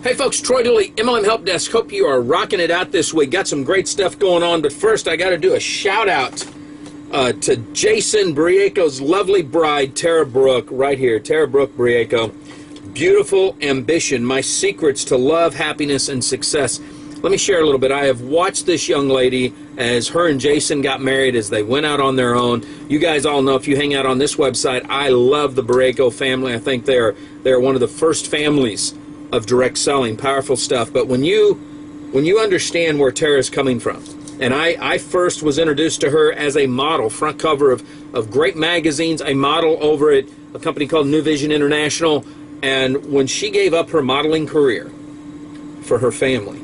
Hey folks, Troy Dooley, MLM Help Desk. Hope you are rocking it out this week. Got some great stuff going on, but first I got to do a shout out to Jason Brieco's lovely bride, Tara Brooke, right here. Tara Brooke Brieco. Beautiful ambition, my secrets to love, happiness, and success. Let me share a little bit. I have watched this young lady as her and Jason got married, as they went out on their own. You guys all know, if you hang out on this website, I love the Brieco family. I think they're one of the first families of direct selling. Powerful stuff. But when you understand where Tara's coming from, and I first was introduced to her as a model, front cover of great magazines, a model over at a company called New Vision International, and when she gave up her modeling career for her family,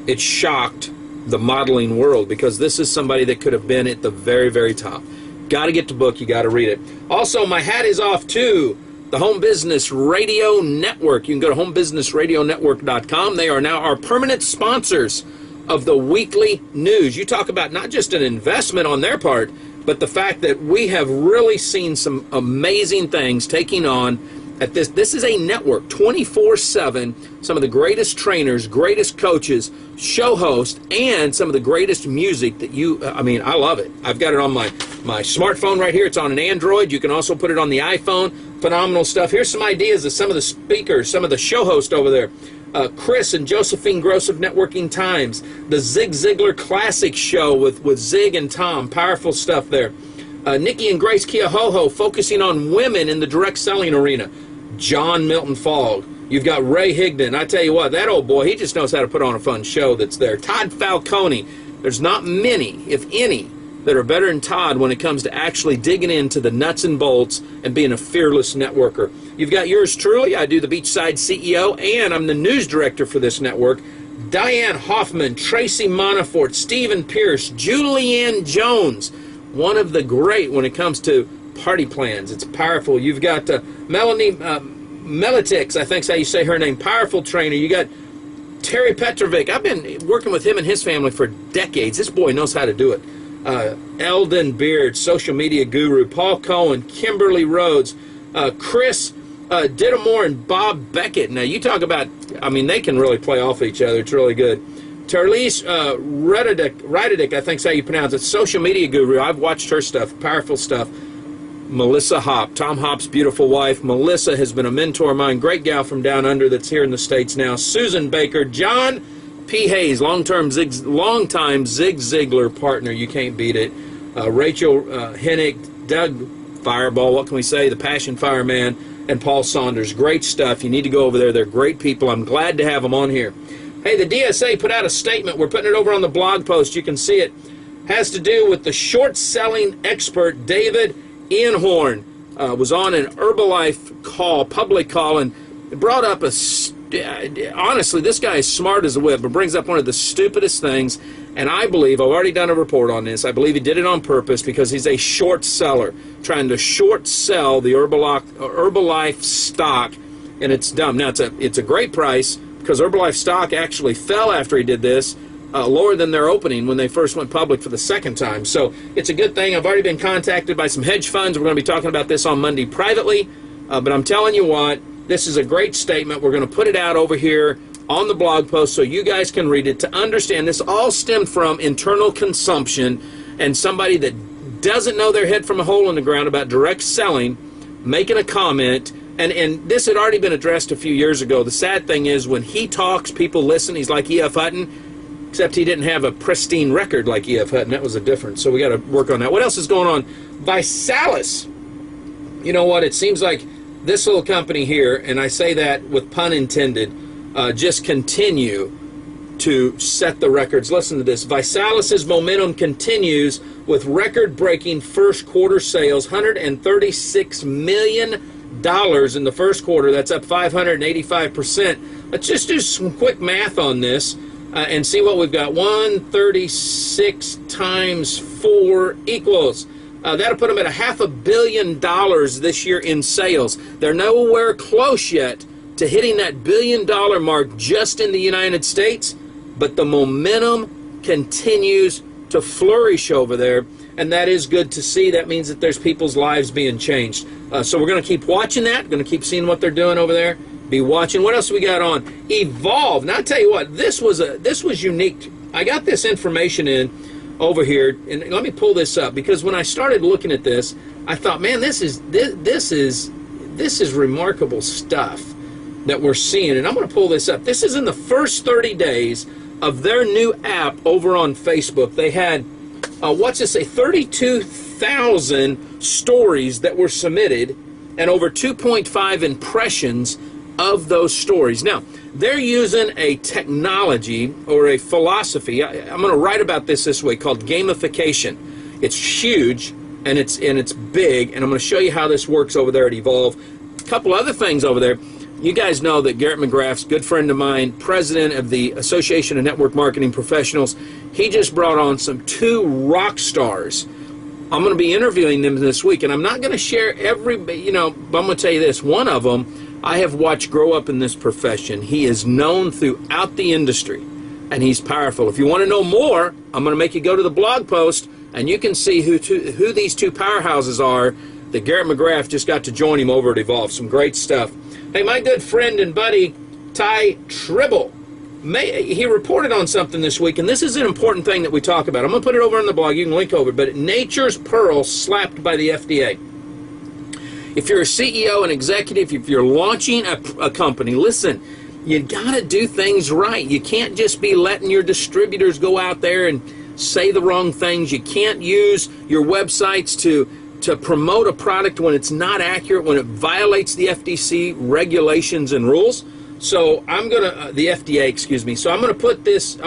it shocked the modeling world, because this is somebody that could have been at the very, very top. Got to get the book. You got to read it. Also, my hat is off to the Home Business Radio Network. You can go to homebusinessradionetwork.com. They are now our permanent sponsors of the weekly news. You talk about not just an investment on their part, but the fact that we have really seen some amazing things taking on at this. This is a network, 24/7, some of the greatest trainers, greatest coaches, show hosts, and some of the greatest music that I love it. I've got it on my smartphone right here. It's on an Android. You can also put it on the iPhone. Phenomenal stuff. Here's some ideas of some of the speakers, some of the show hosts over there. Chris and Josephine Gross of Networking Times. The Zig Ziglar Classic Show with Zig and Tom. Powerful stuff there. Nikki and Grace Keohoho, focusing on women in the direct selling arena. John Milton Fogg. You've got Ray Higdon. I tell you what, that old boy, he just knows how to put on a fun show that's there. Todd Falcone. There's not many, if any, that are better than Todd when it comes to actually digging into the nuts and bolts and being a fearless networker. You've got yours truly. I do the Beachside CEO, and I'm the news director for this network. Diane Hoffman, Tracy Monafort, Stephen Pierce, Julianne Jones, one of the great when it comes to party plans. It's powerful. You've got Melanie Melitix, I think's how you say her name. Powerful trainer. You got Terry Petrovic. I've been working with him and his family for decades. This boy knows how to do it. Eldon Beard, social media guru. Paul Cohen, Kimberly Rhodes, Chris Dittamore, and Bob Beckett. Now, you talk about, they can really play off each other. It's really good. Terlise Rydick, I think's how you pronounce it. Social media guru. I've watched her stuff. Powerful stuff. Melissa Hopp, Tom Hopp's beautiful wife. Melissa has been a mentor of mine. Great gal from down under that's here in the States now. Susan Baker. John P. Hayes, long-time Zig Ziglar partner. You can't beat it. Rachel Hennick, Doug Fireball, what can we say? The Passion Fireman, and Paul Saunders. Great stuff. You need to go over there. They're great people. I'm glad to have them on here. Hey, the DSA put out a statement. We're putting it over on the blog post. You can see it. Has to do with the short-selling expert, David Einhorn. Was on an Herbalife call, public call, and brought up honestly, this guy is smart as a whip, but brings up one of the stupidest things, and I believe, I've already done a report on this, I believe he did it on purpose because he's a short seller, trying to short sell the Herbalife stock, and it's dumb. Now, it's a great price, because Herbalife stock actually fell after he did this, lower than their opening when they first went public for the second time. So it's a good thing. I've already been contacted by some hedge funds. We're going to be talking about this on Monday privately, but I'm telling you what, this is a great statement. We're going to put it out over here on the blog post so you guys can read it to understand this all stemmed from internal consumption and somebody that doesn't know their head from a hole in the ground about direct selling making a comment. And this had already been addressed a few years ago. The sad thing is when he talks, people listen. He's like E.F. Hutton, except he didn't have a pristine record like E.F. Hutton. That was a difference. So we got to work on that. What else is going on? ViSalus. You know what? It seems like this little company here, and I say that with pun intended, just continue to set the records. Listen to this. ViSalus's momentum continues with record-breaking first quarter sales, $136 million in the first quarter. That's up 585%. Let's just do some quick math on this and see what we've got. 136 times 4 equals. That'll put them at $500 million this year in sales. They're nowhere close yet to hitting that $1 billion mark just in the United States, but the momentum continues to flourish over there, and that is good to see. That means that there's people's lives being changed. So we're going to keep watching that, going to keep seeing what they're doing over there. be watching. What else we got on? Evolve. Now, I'll tell you what, this was unique. I got this information in over here, and let me pull this up, because when I started looking at this, I thought, man, this is remarkable stuff that we're seeing. And I'm going to pull this up. This is in the first 30 days of their new app over on Facebook. They had, what's this say, 32,000 stories that were submitted and over 2.5 impressions of those stories. Now, they're using a technology or a philosophy. I'm going to write about this way, called gamification. It's huge and it's big, and I'm going to show you how this works over there at Evolve. A couple other things over there. You guys know that Garrett McGrath's a good friend of mine, president of the Association of Network Marketing Professionals. He just brought on two rock stars. I'm going to be interviewing them this week, and I'm not going to share every, but I'm going to tell you this. One of them I have watched grow up in this profession. He is known throughout the industry, and he's powerful. If you want to know more, I'm going to make you go to the blog post, and you can see who these two powerhouses are that Garrett McGrath just got to join him over at Evolve. Some great stuff. Hey, my good friend and buddy, Ty Tribble, he reported on something this week, and this is an important thing that we talk about. I'm going to put it over on the blog. You can link over, but Nature's Pearl slapped by the FDA. If you're a CEO and executive, if you're launching a company, listen, you got to do things right. You can't just be letting your distributors go out there and say the wrong things. You can't use your websites to promote a product when it's not accurate, when it violates the FTC regulations and rules. So I'm gonna the FDA, excuse me. So I'm gonna put this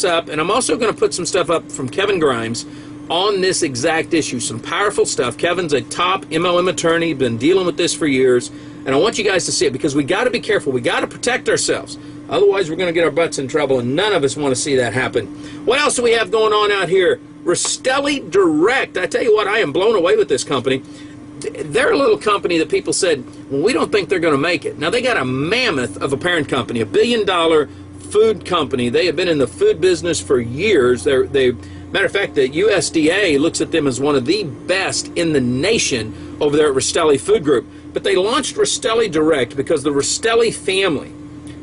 up, and I'm also gonna put some stuff up from Kevin Grimes on this exact issue. Some powerful stuff. Kevin's a top MLM attorney, been dealing with this for years, and I want you guys to see it, because we got to be careful. We got to protect ourselves. Otherwise, we're going to get our butts in trouble, and none of us want to see that happen. What else do we have going on out here? Rastelli Direct. I tell you what, I am blown away with this company. They're a little company that people said, well, we don't think they're going to make it. Now, they got a mammoth of a parent company, $1 billion food company. They have been in the food business for years. Matter of fact, the USDA looks at them as one of the best in the nation over there at Rastelli Food Group. But they launched Rastelli Direct because the Rastelli family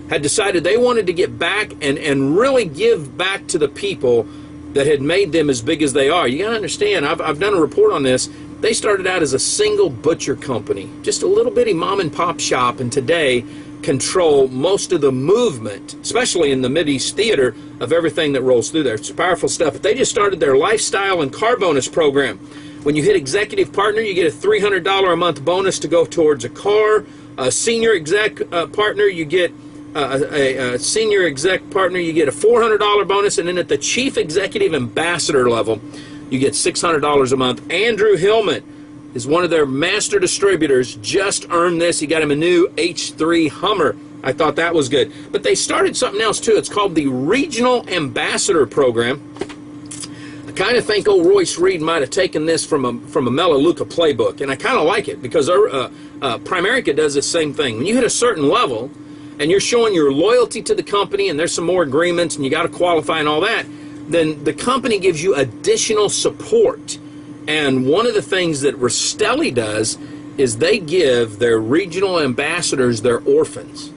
had decided they wanted to get back and really give back to the people that had made them as big as they are. You got to understand, I've done a report on this. They started out as a single butcher company, just a little bitty mom and pop shop, and today control most of the movement, especially in the Mideast theater, of everything that rolls through there. It's powerful stuff. But they just started their lifestyle and car bonus program. When you hit executive partner, you get a $300 a month bonus to go towards a car. A senior exec partner, you get a senior exec partner, you get a $400 bonus, and then at the chief executive ambassador level, you get $600 a month. Andrew Hillman is one of their master distributors, just earned this. He got him a new H3 Hummer. I thought that was good. But they started something else too. It's called the Regional Ambassador Program. I kind of think old Royce Reed might have taken this from a Melaleuca playbook, and I kind of like it, because Primerica does the same thing. When you hit a certain level and you're showing your loyalty to the company, and there's some more agreements and you got to qualify and all that, then the company gives you additional support. And one of the things that Rastelli does is they give their regional ambassadors their orphans.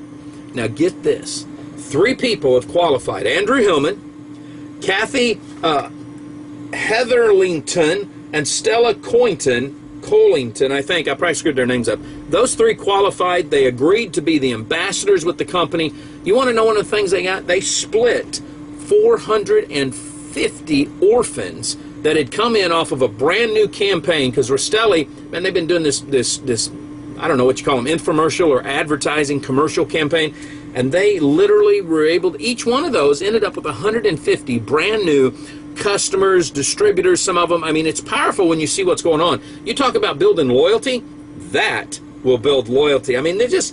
Now get this. 3 people have qualified. Andrew Hillman, Kathy Heatherlington, and Stella Colington, I think. I probably screwed their names up. Those 3 qualified. They agreed to be the ambassadors with the company. You want to know one of the things they got? They split 450 orphans that had come in off of a brand new campaign, because Rastelli, man, they've been doing this I don't know what you call them, infomercial or advertising commercial campaign, and they literally were able to, each one of those ended up with 150 brand new customers, distributors, some of them. I mean, it's powerful when you see what's going on. You talk about building loyalty, that will build loyalty. I mean, this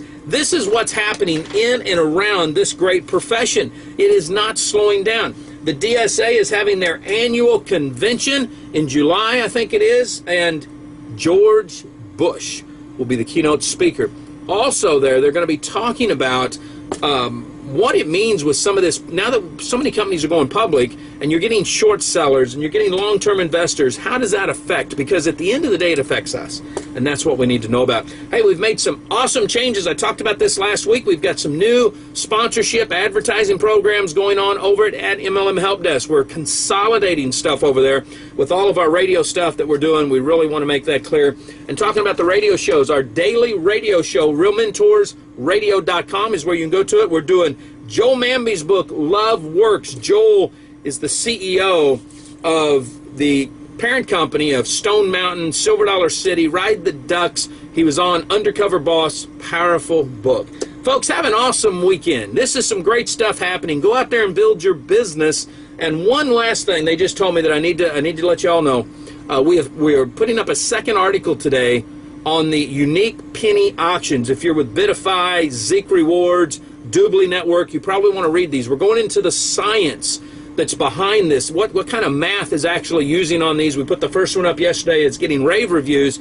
is what's happening in and around this great profession. It is not slowing down. The DSA is having their annual convention in July, I think it is, and George Bush will be the keynote speaker. Also they're going to be talking about what it means with some of this, now that so many companies are going public and you're getting short sellers and you're getting long-term investors, how does that affect? Because at the end of the day, it affects us. And that's what we need to know about. Hey, we've made some awesome changes. I talked about this last week. We've got some new sponsorship advertising programs going on over at MLM Help Desk. We're consolidating stuff over there with all of our radio stuff that we're doing. We really want to make that clear. And talking about the radio shows, our daily radio show, realmentorsradio.com is where you can go to it. We're doing Joel Manby's book, Love Works. Joel is the CEO of the parent company of Stone Mountain, Silver Dollar City, Ride the Ducks. He was on Undercover Boss. Powerful book. Folks, have an awesome weekend. This is some great stuff happening. Go out there and build your business. And one last thing, they just told me that I need to let you all know. We are putting up a second article today on the unique penny auctions. If you're with Bitify, Zeek Rewards, Doobly Network, you probably want to read these. We're going into the science that's behind this. What kind of math is actually using on these? We put the first one up yesterday. It's getting rave reviews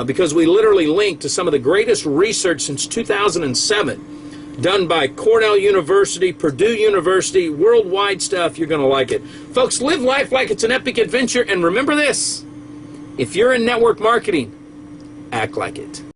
because we literally linked to some of the greatest research since 2007 done by Cornell University, Purdue University, worldwide stuff. You're going to like it. Folks, live life like it's an epic adventure, and remember this: if you're in network marketing, act like it.